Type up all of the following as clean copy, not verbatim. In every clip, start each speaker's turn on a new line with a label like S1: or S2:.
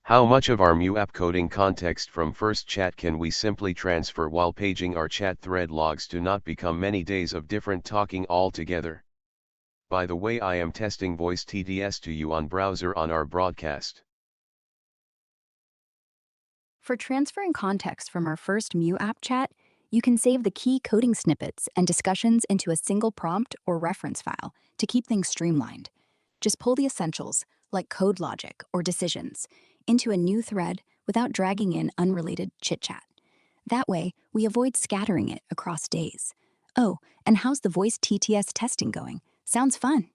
S1: How much of our Mu app coding context from first chat can we simply transfer while paging our chat thread logs to not become many days of different talking altogether? By the way, I am testing voice TTS to you on browser on our broadcast.
S2: For transferring context from our first Mu app chat, you can save the key coding snippets and discussions into a single prompt or reference file to keep things streamlined. Just pull the essentials, like code logic or decisions, into a new thread without dragging in unrelated chit-chat. That way, we avoid scattering it across days. Oh, and how's the voice TTS testing going? Sounds fun.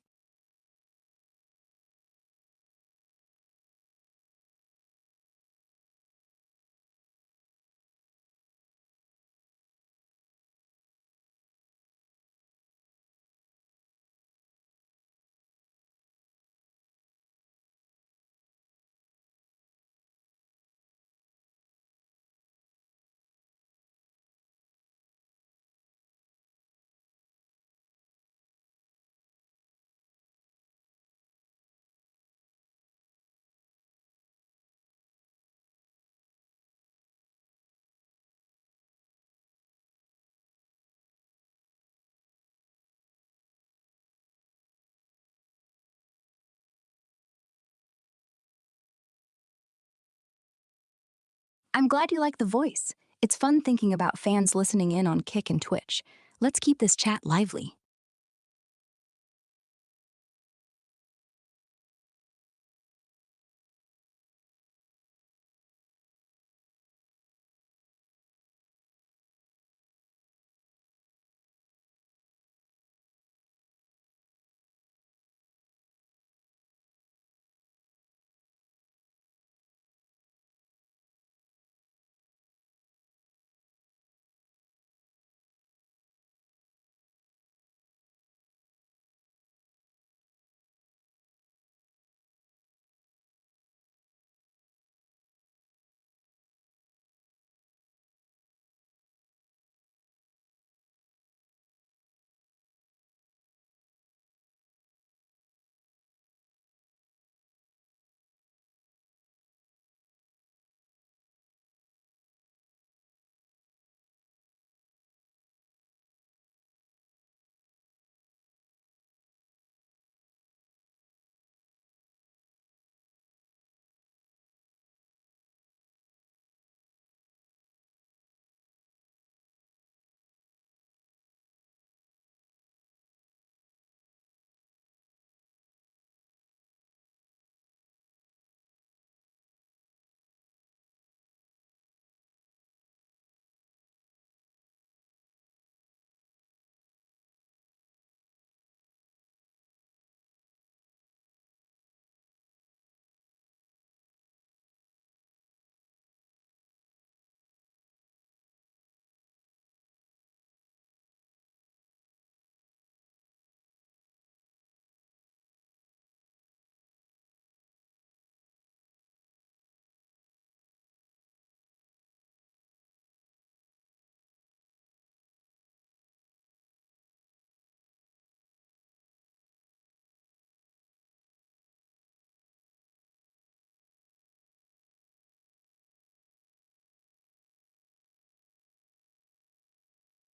S2: I'm glad you like the voice. It's fun thinking about fans listening in on Kick and Twitch. Let's keep this chat lively.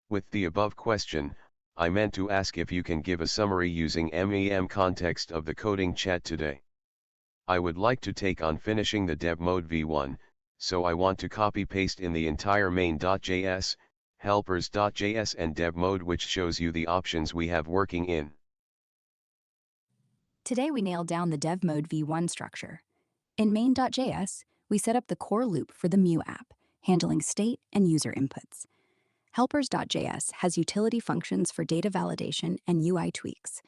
S1: With the above question, I meant to ask if you can give a summary using MEM context of the coding chat today. I would like to take on finishing the dev mode v1, so I want to copy paste in the entire main.js, helpers.js and dev mode, which shows you the options we have working in.
S2: Today we nailed down the dev mode v1 structure. In main.js, we set up the core loop for the Mu app, handling state and user inputs. Helpers.js has utility functions for data validation and UI tweaks.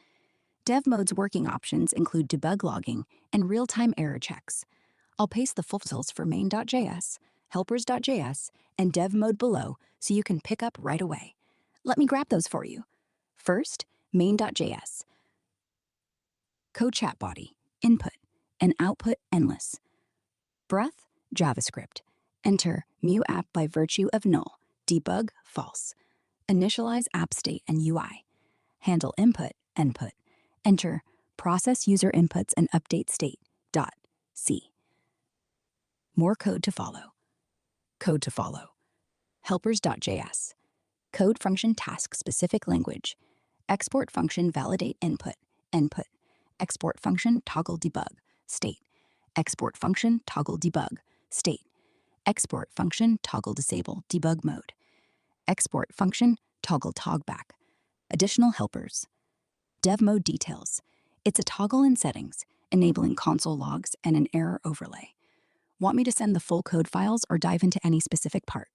S2: Dev mode's working options include debug logging and real-time error checks. I'll paste the full files for main.js, helpers.js, and dev mode below so you can pick up right away. Let me grab those for you. First, main.js. Code chat body, input, and output endless. Breath, JavaScript. Enter Mu app by virtue of null, debug false. Initialize app state and UI. Handle input, endput. Enter process user inputs and update state, .c. More code to follow. Code to follow. Helpers.js. Code function task specific language. Export function validate input. Input. Export function toggle debug. State. Export function toggle debug. State. Export function toggle disable debug mode. Export function toggle talkback. Additional helpers. Dev mode details. It's a toggle in settings, enabling console logs and an error overlay. Want me to send the full code files or dive into any specific part?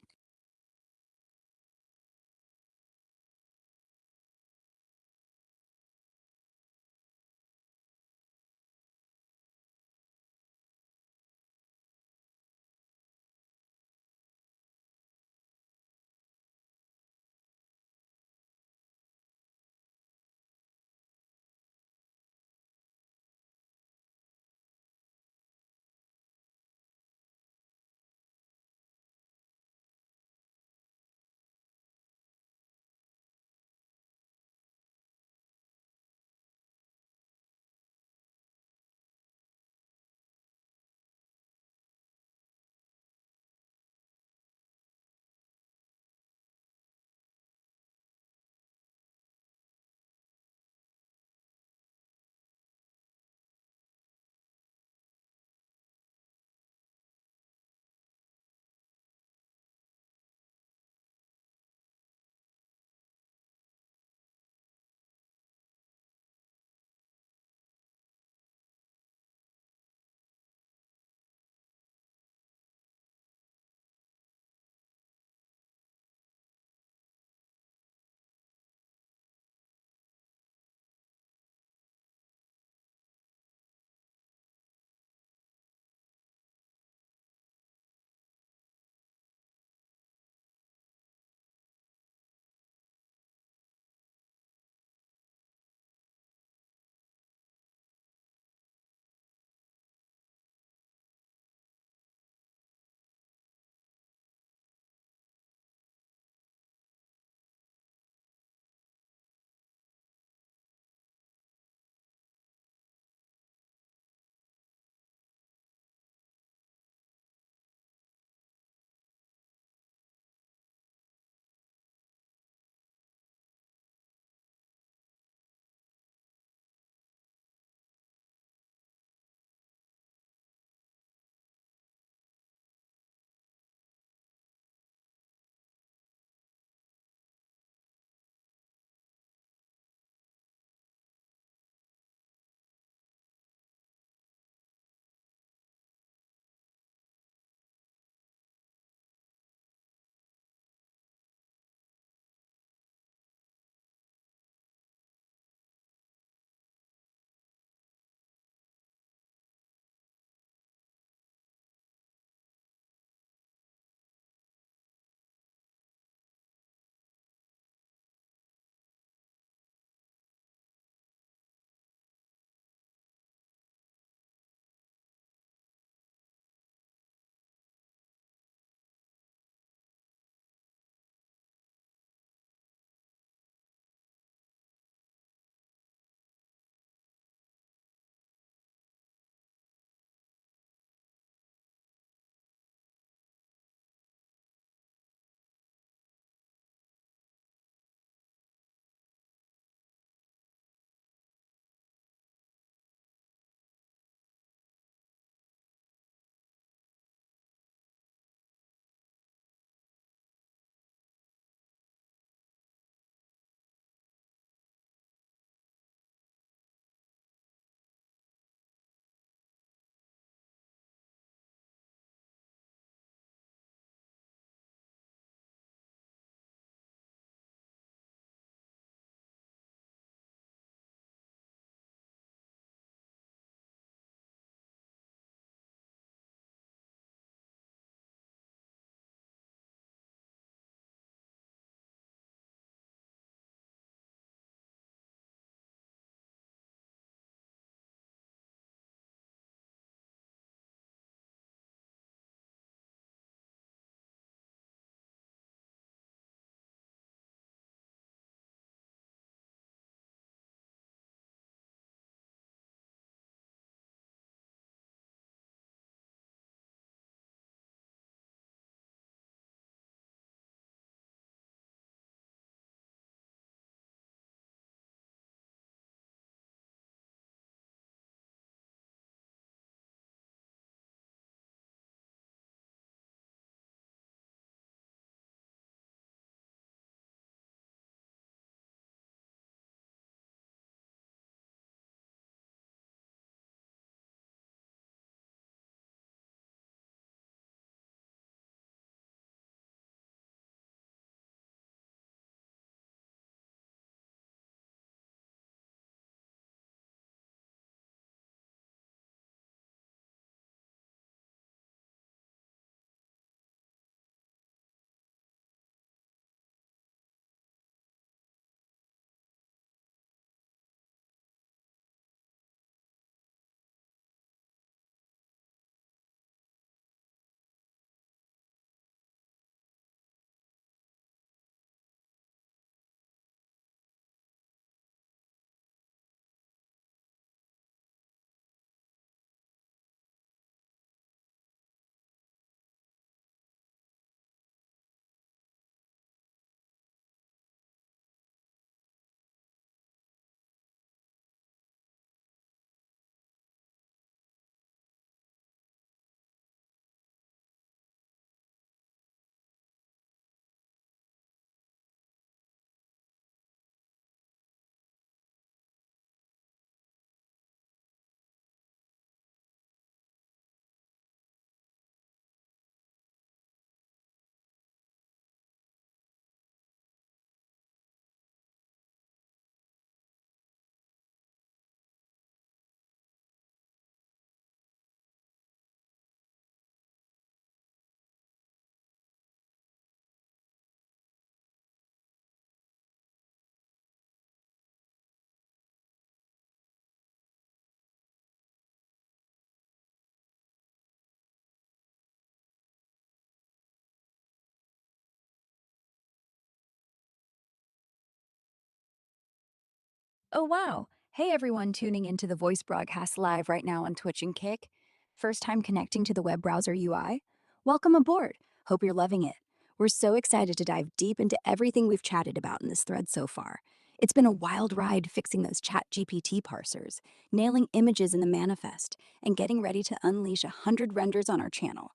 S2: Oh, wow. Hey, everyone tuning into the voice broadcast live right now on Twitch and Kick. First time connecting to the web browser UI? Welcome aboard. Hope you're loving it. We're so excited to dive deep into everything we've chatted about in this thread so far. It's been a wild ride fixing those chat GPT parsers, nailing images in the manifest, and getting ready to unleash 100 renders on our channel.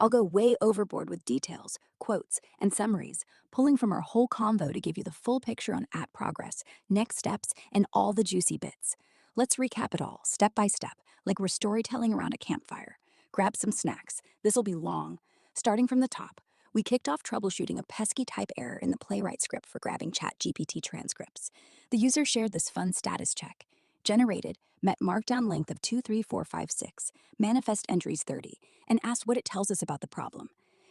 S2: I'll go way overboard with details, quotes, and summaries, pulling from our whole convo to give you the full picture on app progress, next steps, and all the juicy bits. Let's recap it all, step by step, like we're storytelling around a campfire. Grab some snacks. This'll be long. Starting from the top, we kicked off troubleshooting a pesky type error in the Playwright script for grabbing ChatGPT transcripts. The user shared this fun status check. Generated, met markdown length of 23456, manifest entries 30, and asked what it tells us about the problem.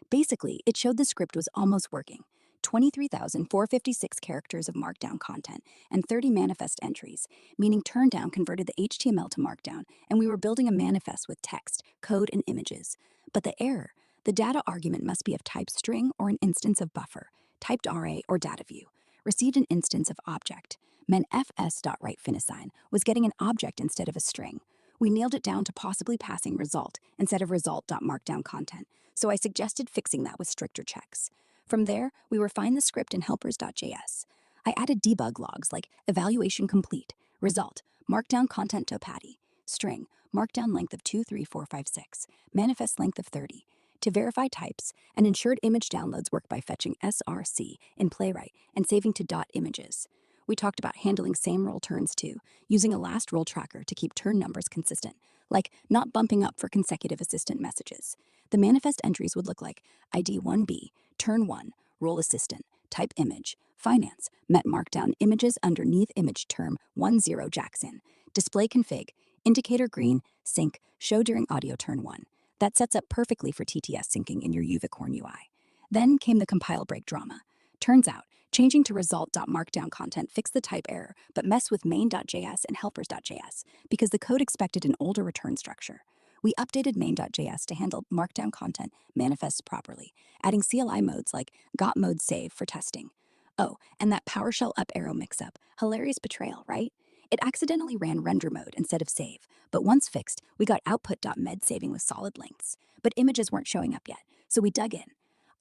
S2: Basically, it showed the script was almost working. 23,456 characters of markdown content and 30 manifest entries, meaning turndown converted the HTML to markdown, and we were building a manifest with text, code, and images. But the error, the data argument must be of type string or an instance of buffer, typed RA or data view, received an instance of object, meant fs.writeFinisign was getting an object instead of a string. We nailed it down to possibly passing result instead of result.markdownContent, so I suggested fixing that with stricter checks. From there, we refined the script in helpers.js. I added debug logs like evaluation complete, result, markdown content to patty, string, markdown length of 23456, manifest length of 30, to verify types, and ensured image downloads work by fetching src in Playwright and saving to .images. We talked about handling same roll turns too, using a last roll tracker to keep turn numbers consistent, like not bumping up for consecutive assistant messages. The manifest entries would look like ID 1B, turn 1, role assistant, type image, finance, met markdown images underneath image term 10 Jackson, display config, indicator green, sync, show during audio turn 1. That sets up perfectly for TTS syncing in your Uvicorn UI. Then came the compile break drama. Turns out, changing to result.markdown content fixed the type error, but messed with main.js and helpers.js because the code expected an older return structure. We updated main.js to handle markdown content manifests properly, adding CLI modes like got mode save for testing. Oh, and that PowerShell up arrow mix-up. Hilarious betrayal, right? It accidentally ran render mode instead of save, but once fixed, we got output.med saving with solid lengths. But images weren't showing up yet, so we dug in.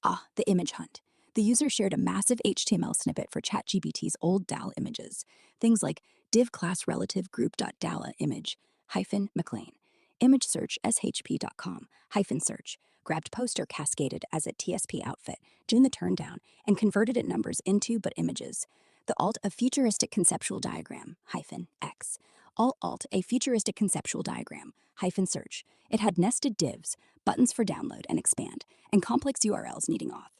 S2: Ah, the image hunt. The user shared a massive HTML snippet for ChatGPT's old DAL images. Things like div class relative group.dala image hyphen McLean, image search shp.com hyphen search, grabbed poster cascaded as a TSP outfit, doing the turn down, and converted it numbers into but images. The alt a futuristic conceptual diagram hyphen X. All alt a futuristic conceptual diagram hyphen search. It had nested divs, buttons for download and expand, and complex URLs needing auth.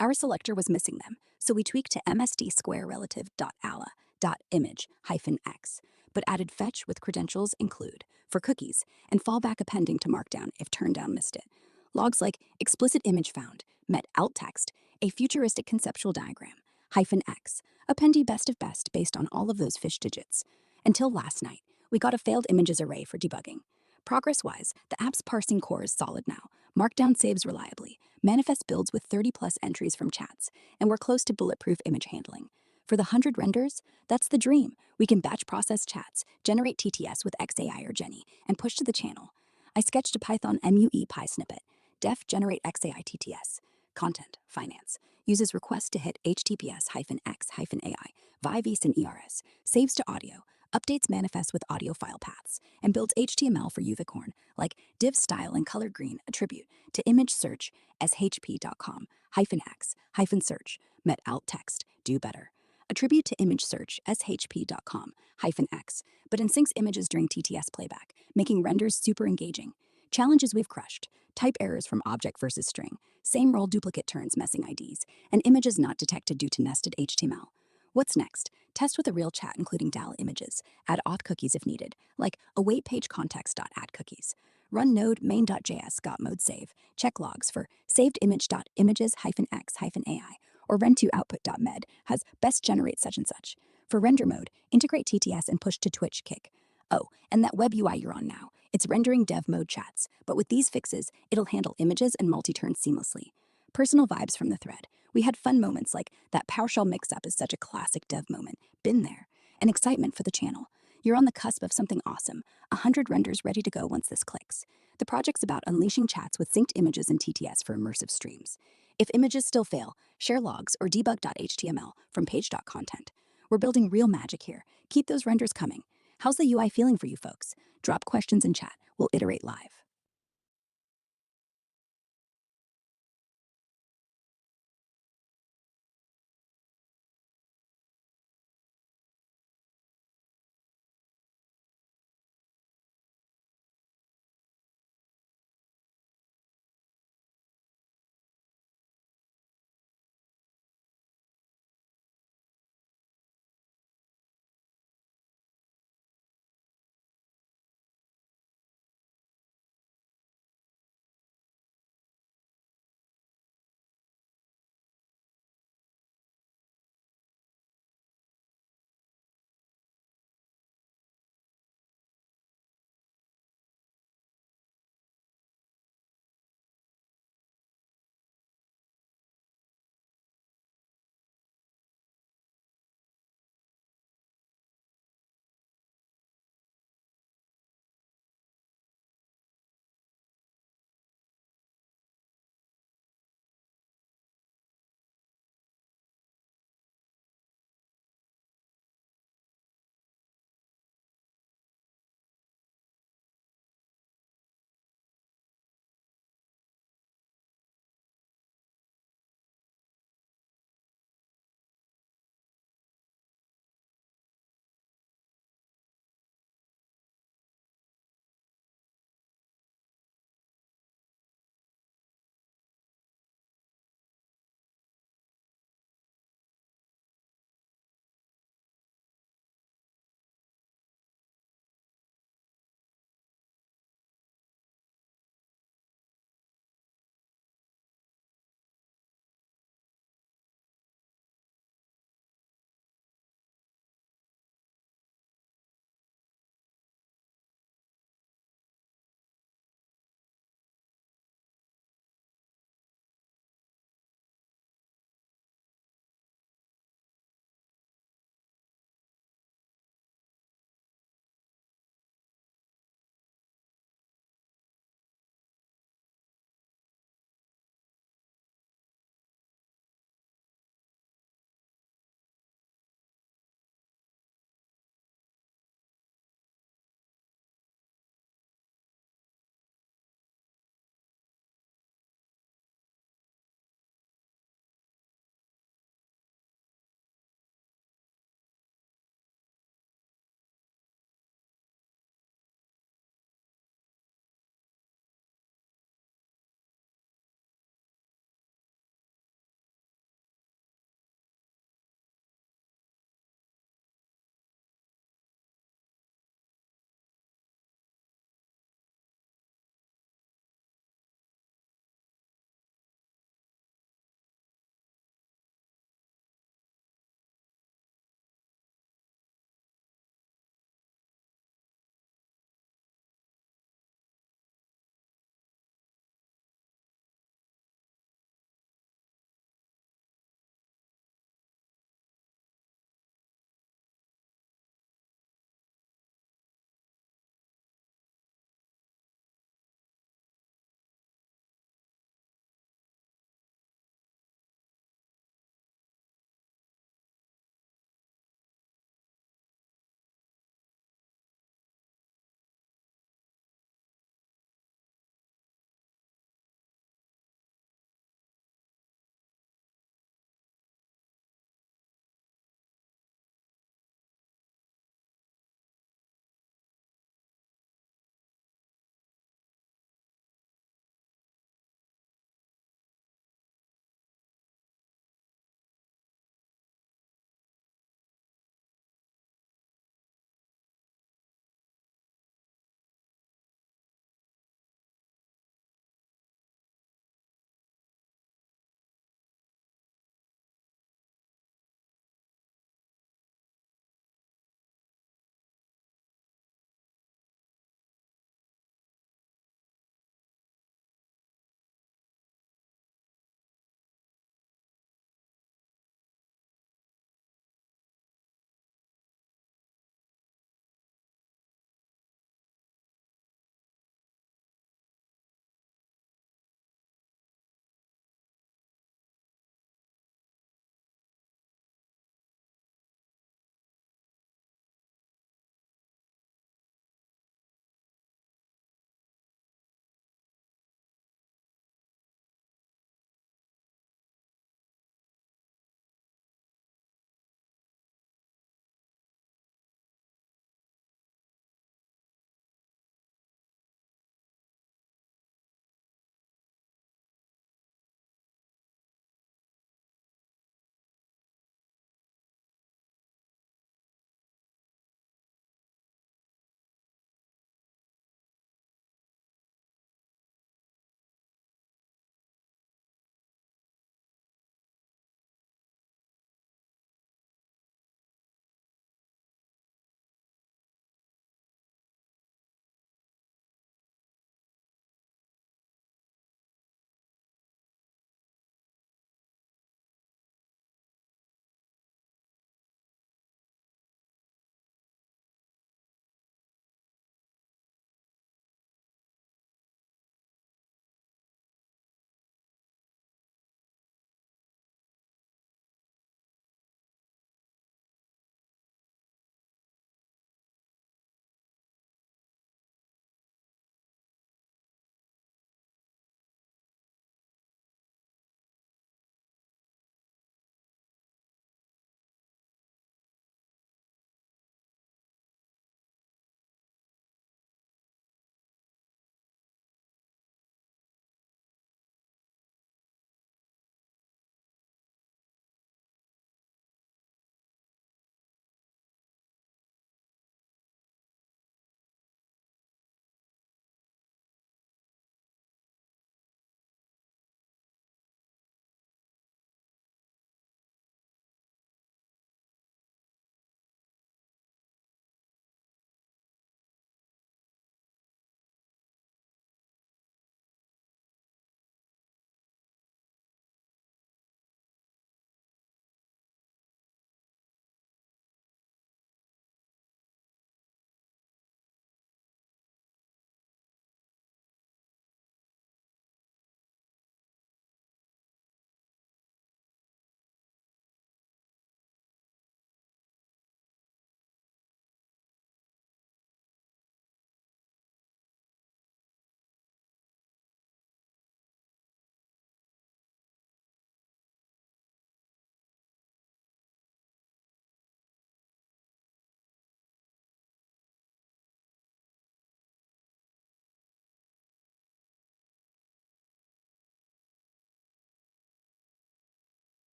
S2: Our selector was missing them, so we tweaked to msd square relative.ala.image-x, but added fetch with credentials include for cookies and fallback appending to markdown if turndown missed it. Logs like explicit image found, met alt text, a futuristic conceptual diagram, -x, appendee best of best based on all of those fish digits. Until last night, we got a failed images array for debugging. Progress-wise, the app's parsing core is solid now. Markdown saves reliably, manifest builds with 30 plus entries from chats, and we're close to bulletproof image handling. For the 100 renders, that's the dream. We can batch process chats, generate TTS with XAI or Jenny, and push to the channel. I sketched a Python MUE Py snippet. Def generate XAI TTS. Content, finance. Uses request to hit HTTPS-X-AI, Vives and ERS. Saves to audio. Updates manifest with audio file paths, and builds HTML for Uvicorn, like div style and color green attribute to image search shp.com -x -search met alt text do better. Attribute to image search shp.com -x, but in syncs images during TTS playback, making renders super engaging. Challenges we've crushed: type errors from object versus string, same role duplicate turns messing IDs, and images not detected due to nested HTML. What's next? Test with a real chat including DAL images. Add auth cookies if needed, like await page context.add cookies. Run node main.js got mode save. Check logs for saved image.images-x-ai, or run2 output.med has best generate such and such. For render mode, integrate TTS and push to Twitch kick. Oh, and that web UI you're on now, it's rendering dev mode chats, but with these fixes, it'll handle images and multi-turns seamlessly. Personal vibes from the thread. We had fun moments like that PowerShell mix-up is such a classic dev moment. Been there. and excitement for the channel. You're on the cusp of something awesome, 100 renders ready to go once this clicks. The project's about unleashing chats with synced images and TTS for immersive streams. If images still fail, share logs or debug.html from page.content. We're building real magic here. Keep those renders coming. How's the UI feeling for you folks? Drop questions in chat. We'll iterate live.